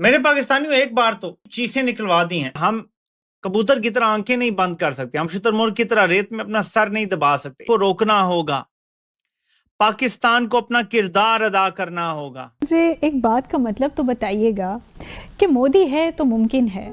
मेरे पाकिस्तानियों एक बार तो चीखें निकलवा दी हैं। हम कबूतर की तरह आंखें नहीं बंद कर सकते, हम शुतुरमुर्ग की तरह रेत में अपना सर नहीं दबा सकते। को रोकना होगा, पाकिस्तान को अपना किरदार अदा करना होगा। मुझे एक बात का मतलब तो बताइएगा कि मोदी है तो मुमकिन है,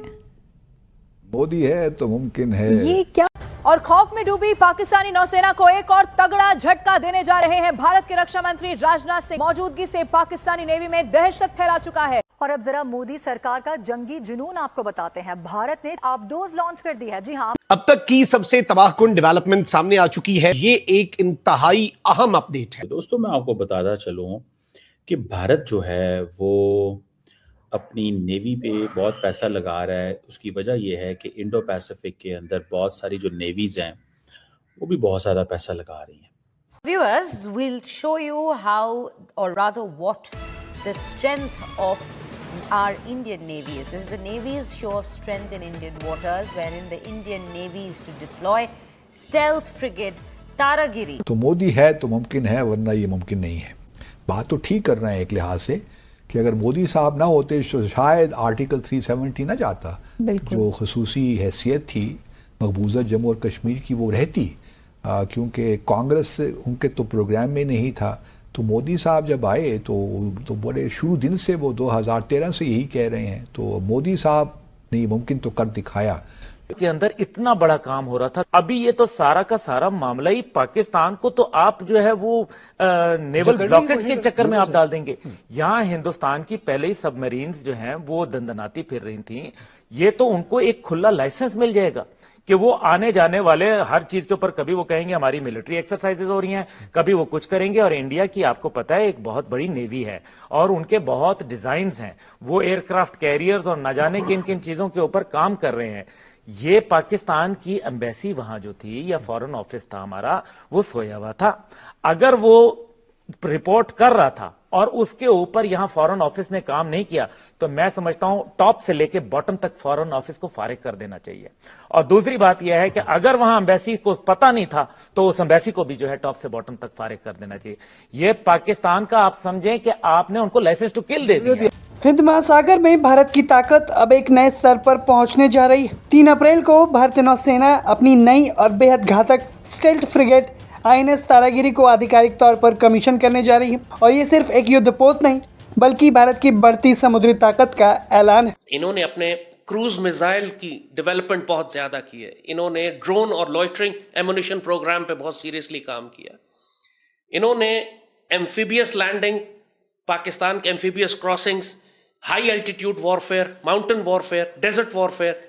मोदी है तो मुमकिन है, ये क्या? और खौफ में डूबी पाकिस्तानी नौसेना को एक और तगड़ा झटका देने जा रहे हैं भारत के रक्षा मंत्री राजनाथ सिंह। मौजूदगी से पाकिस्तानी नेवी में दहशत फैला चुका है। और अब जरा मोदी सरकार का जंगी जुनून आपको बताते हैं। भारत ने आबदोज लॉन्च कर दी है। जी हाँ, अब तक की सबसे तबाहकुन डेवलपमेंट सामने आ चुकी है। ये एक इंतहाई अहम अपडेट है। दोस्तों, मैं आपको बताता चलूं कि भारत जो है वो अपनी नेवी पे बहुत पैसा लगा रहा है। उसकी वजह यह है कि इंडो पैसिफिक के अंदर बहुत सारी जो नेवीज हैं वो भी बहुत ज़्यादा पैसा लगा रही हैं। Viewers, we'll show you how, or rather what, the strength of our Indian Navy is. This is the Navy's show of strength in Indian waters, wherein the Indian Navy is to deploy stealth frigate Taragiri. तो मोदी है तो मुमकिन है, वरना ये मुमकिन नहीं है। बात तो ठीक कर रहे हैं एक लिहाज से कि अगर मोदी साहब ना होते तो शायद आर्टिकल 370 ना जाता, जो खसूसी हैसियत थी मकबूजा जम्मू और कश्मीर की वो रहती, क्योंकि कांग्रेस उनके तो प्रोग्राम में नहीं था। तो मोदी साहब जब आए तो बड़े शुरू दिन से वो 2013 से यही कह रहे हैं। तो मोदी साहब ने मुमकिन तो कर दिखाया। के अंदर इतना बड़ा काम हो रहा था। अभी ये तो सारा का सारा मामला ही पाकिस्तान को तो आप जो है वो नेवल ब्लॉकेट के चक्कर में आप डाल देंगे। यहाँ हिंदुस्तान की पहले ही सबमरीन्स जो हैं वो दंदनाती फिर रही थी। ये तो उनको एक खुला लाइसेंस मिल जाएगा कि वो आने जाने वाले हर चीज के ऊपर कभी वो कहेंगे हमारी मिलिट्री एक्सरसाइजेज हो रही हैं, कभी वो कुछ करेंगे। और इंडिया की आपको पता है एक बहुत बड़ी नेवी है और उनके बहुत डिजाइन्स हैं। वो एयरक्राफ्ट कैरियर्स और न जाने किन किन चीजों के ऊपर काम कर रहे हैं। ये पाकिस्तान की एम्बेसी वहां जो थी या फॉरेन ऑफिस था हमारा, वो सोया हुआ था। अगर वो रिपोर्ट कर रहा था और उसके ऊपर यहां फॉरेन ऑफिस ने काम नहीं किया, तो मैं समझता हूं टॉप से लेके बॉटम तक फॉरेन ऑफिस को फारिग कर देना चाहिए। और दूसरी बात यह है कि अगर वहां एम्बेसी को पता नहीं था तो उस एम्बेसी को भी जो है टॉप से बॉटम तक फारिग कर देना चाहिए। ये पाकिस्तान का आप समझें कि आपने उनको लाइसेंस टू किल दे दिया। हिंद महासागर में भारत की ताकत अब एक नए स्तर पर पहुंचने जा रही है। 3 अप्रैल को भारतीय नौसेना अपनी नई और बेहद घातक स्टेल्थ फ्रिगेट INS तारागिरी को आधिकारिक तौर पर कमीशन करने जा रही है। और ये सिर्फ एक युद्धपोत नहीं, बल्कि भारत की बढ़ती समुद्री ताकत का ऐलान है। इन्होंने अपने क्रूज मिसाइल की डेवलपमेंट बहुत ज्यादा की है। इन्होंने ड्रोन और लॉइटरिंग एमुनिशन प्रोग्राम पे बहुत सीरियसली काम किया। इन्होंने एम्फीबियस लैंडिंग, पाकिस्तान के amphibious crossings, high altitude warfare, mountain warfare, desert warfare,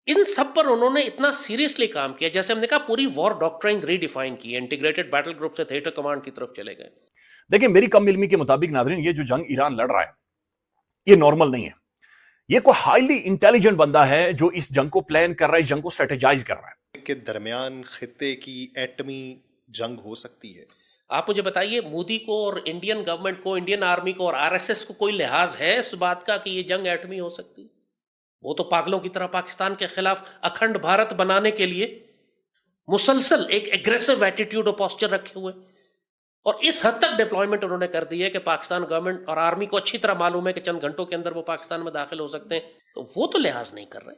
इन सब पर उन्होंने इतना सीरियसली काम किया। जैसे हमने कहा, पूरी वॉर डॉक्ट्राइन्स रीडिफाइन की, इंटीग्रेटेड बैटल ग्रुप से थिएटर कमांड की तरफ चले गए। देखिए, मेरी कम इल्मी के मुताबिक नाज़रीन, ये जो जंग ईरान लड़ रहा है ये नॉर्मल नहीं है। ये कोई हाईली इंटेलिजेंट बंदा है जो इस जंग को प्लान कर रहा है, इस जंग को स्ट्रेटेजाइज कर रहा है। के दरमियान खित्ते की एटमी जंग हो सकती है। आप मुझे बताइए, मोदी को और इंडियन गवर्नमेंट को, इंडियन आर्मी को और RSS को कोई लिहाज है इस बात का कि ये जंग एटमी हो सकती है? वो तो पागलों की तरह पाकिस्तान के खिलाफ अखंड भारत बनाने के लिए मुसलसल एक एग्रेसिव एटीट्यूड और पोस्चर रखे हुए, और इस हद तक डिप्लॉयमेंट उन्होंने कर दी है कि पाकिस्तान गवर्नमेंट और आर्मी को अच्छी तरह मालूम है कि चंद घंटों के अंदर वो पाकिस्तान में दाखिल हो सकते हैं। तो वो तो लिहाज नहीं कर रहे,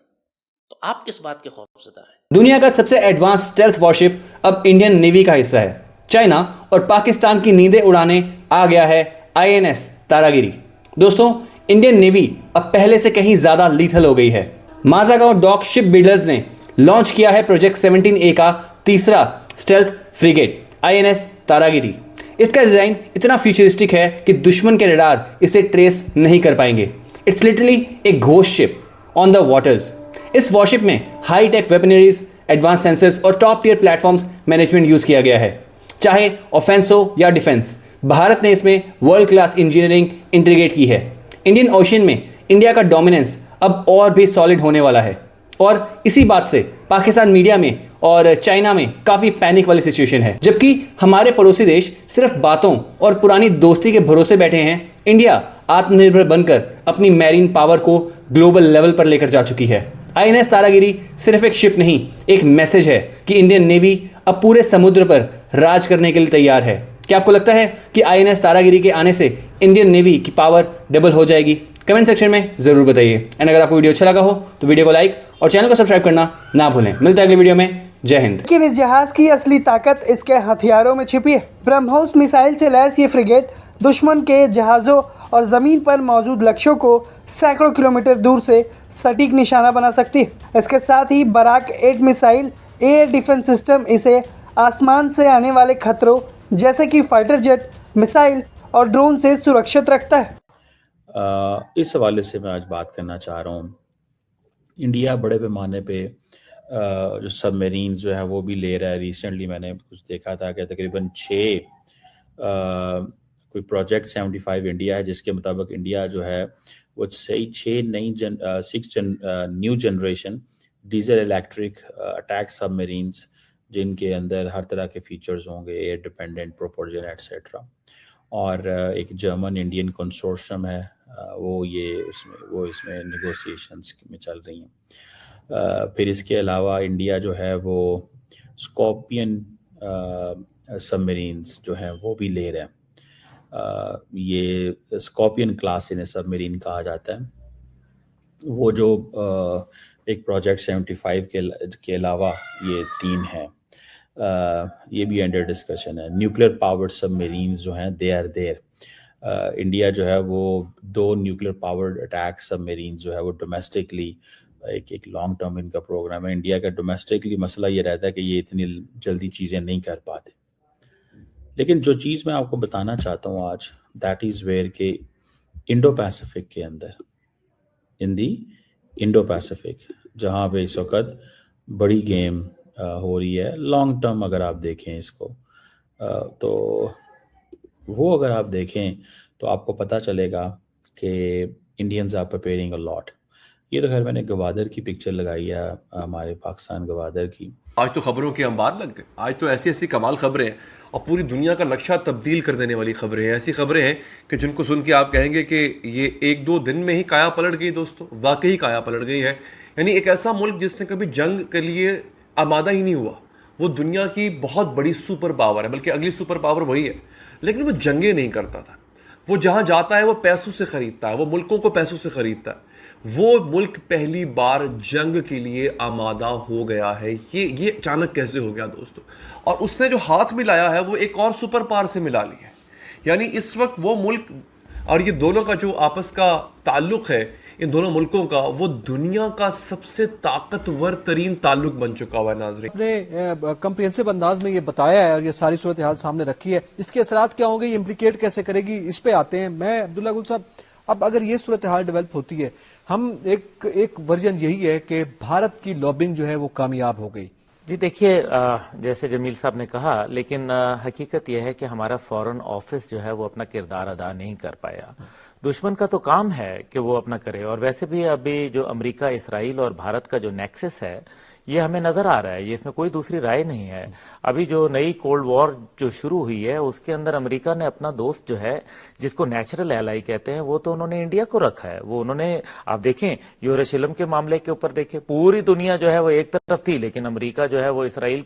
तो आप किस बात के खौफजदा हैं? दुनिया का सबसे एडवांस स्टेल्थ वॉरशिप अब इंडियन नेवी का हिस्सा है। चाइना और पाकिस्तान की नींदें उड़ाने आ गया है INS तारागिरी। दोस्तों, इंडियन नेवी अब पहले से कहीं ज्यादा लीथल हो गई है। माज़ागांव डॉक शिप बिल्डर्स ने लॉन्च किया है प्रोजेक्ट 17A का तीसरा स्टेल्थ फ्रिगेट INS तारागिरी। इसका डिजाइन इतना फ्यूचरिस्टिक है कि दुश्मन के रडार इसे ट्रेस नहीं कर पाएंगे। इट्स लिटरली एक ghost ship on the waters. इस वॉरशिप में high tech weaponries, advance sensors और top tier platforms management use किया गया है। चाहे ऑफेंस हो या डिफेंस, भारत ने इसमें वर्ल्ड क्लास इंजीनियरिंग इंटीग्रेट की है। इंडियन ओशन में इंडिया का डोमिनेंस अब और भी सॉलिड होने वाला है। और इसी बात से पाकिस्तान मीडिया में और चाइना में काफ़ी पैनिक वाली सिचुएशन है। जबकि हमारे पड़ोसी देश सिर्फ बातों और पुरानी दोस्ती के भरोसे बैठे हैं, इंडिया आत्मनिर्भर बनकर अपनी मैरीन पावर को ग्लोबल लेवल पर लेकर जा चुकी है। INS तारागिरी सिर्फ एक शिप नहीं, एक मैसेज है कि इंडियन नेवी अब पूरे समुद्र पर राज करने के लिए तैयार है। क्या आपको लगता है कि INS तारागिरी के आने से इंडियन नेवी की पावर डबल हो जाएगी? कमेंट सेक्शन में जरूर बताइए। एंड अगर आपको वीडियो अच्छा लगा हो तो वीडियो को लाइक और चैनल को सब्सक्राइब करना ना भूलें। मिलता है अगले वीडियो में। जय हिंद। लेकिन इस जहाज की असली ताकत इसके हथियारों में छिपी है। ब्रह्मोस मिसाइल से लैस ये फ्रिगेट दुश्मन के जहाज़ों और ज़मीन पर मौजूद लक्ष्यों को सैकड़ों किलोमीटर दूर से सटीक निशाना बना सकती है। इसके साथ ही Barak 8 missile air defence system इसे आसमान से आने वाले खतरों जैसे कि फाइटर जेट, मिसाइल और ड्रोन से सुरक्षित रखता है। इस हवाले से मैं आज बात करना चाह रहा हूँ। इंडिया बड़े पैमाने पे जो सबमरीन जो है वो भी ले रहा है। रिसेंटली मैंने कुछ देखा था कि तकरीबन 6 कोई प्रोजेक्ट 75 इंडिया है, जिसके मुताबिक इंडिया जो है वो 6 new generation diesel electric attack submarines, जिनके अंदर हर तरह के फीचर्स होंगे, एयर डिपेंडेंट, प्रोपोर्जन एटसेट्रा। और एक जर्मन इंडियन कंसोर्शियम है, वो इसमें नेगोशिएशंस में चल रही हैं। फिर इसके अलावा इंडिया जो है वो स्कॉर्पियन सबमरीन्स जो हैं वो भी ले रहे हैं। ये स्कॉर्पियन क्लास इन्हें सबमरीन कहा जाता है। वो जो एक प्रोजेक्ट 75 के अलावा ये 3 हैं, ये भी अंडर डिस्कशन है। न्यूक्लियर पावर्ड सबमरीन्स जो हैं दे आर देयर। इंडिया जो है वो 2 न्यूक्लियर पावर्ड अटैक सबमरीन जो है वो डोमेस्टिकली एक लॉन्ग टर्म इनका प्रोग्राम है। इंडिया का डोमेस्टिकली मसला ये रहता है कि ये इतनी जल्दी चीज़ें नहीं कर पाते। लेकिन जो चीज़ मैं आपको बताना चाहता हूँ आज, दैट इज़ वेयर के इंडो पैसिफिक के अंदर, इन दी इंडो पैसिफिक, जहाँ पे इस वक्त बड़ी गेम हो रही है लॉन्ग टर्म। अगर आप देखें इसको तो वो अगर आप देखें तो आपको पता चलेगा कि Indians are preparing a lot. ये तो खैर मैंने गवादर की पिक्चर लगाई है, हमारे पाकिस्तान गवादर की। आज तो खबरों के अंबार लग गए। आज तो ऐसी ऐसी कमाल खबरें हैं और पूरी दुनिया का नक्शा तब्दील कर देने वाली खबरें हैं। ऐसी खबरें हैं कि जिनको सुन के आप कहेंगे कि ये 1-2 दिन में ही काया पलट गई। दोस्तों, वाकई काया पलट गई है। यानी एक ऐसा मुल्क जिसने कभी जंग के लिए आमादा ही नहीं हुआ, वो दुनिया की बहुत बड़ी सुपर पावर है, बल्कि अगली सुपर पावर वही है, लेकिन वो जंगें नहीं करता था। वो जहाँ जाता है वो पैसों से ख़रीदता है, वो मुल्कों को पैसों से ख़रीदता है। वो मुल्क पहली बार जंग के लिए आमादा हो गया है। ये अचानक कैसे हो गया दोस्तों? और उसने जो हाथ मिलाया है वो एक और सुपर पावर से मिला लिया है। यानी इस वक्त वो मुल्क और ये दोनों का जो आपस का ताल्लुक़ है, इन दोनों मुल्कों का, वो दुनिया का सबसे ताकतवर तरीन ताल्लुक़ बन चुका हुआ है। नाज़रीन, अपने कम्प्रिहेंसिव अंदाज में ये बताया है और ये सारी सूरत हाल सामने रखी है। इसके असरात क्या होंगे, ये इम्प्लीकेट कैसे करेगी, इस पे आते हैं। मैं अब्दुल्ला गुल साहब, अब अगर ये सूरत हाल डेवलप होती है, हम एक वर्जन यही है कि भारत की लॉबिंग जो है वो कामयाब हो गई। जी देखिए, जैसे जमील साहब ने कहा, लेकिन हकीकत यह है कि हमारा फॉरेन ऑफिस जो है वो अपना किरदार अदा नहीं कर पाया। दुश्मन का तो काम है कि वो अपना करे। और वैसे भी अभी जो अमेरिका, इसराइल और भारत का जो नेक्सस है ये हमें नजर आ रहा है, ये इसमें कोई दूसरी राय नहीं है। अभी जो नई कोल्ड वॉर जो शुरू हुई है उसके अंदर अमेरिका ने अपना दोस्त जो है, जिसको नेचुरल एलाई कहते हैं, वो तो उन्होंने इंडिया को रखा है। वो उन्होंने, आप देखें यरूशलेम के मामले के ऊपर देखें, पूरी दुनिया जो है वो एक तरफ थी, लेकिन अमेरिका जो है वो इसराइल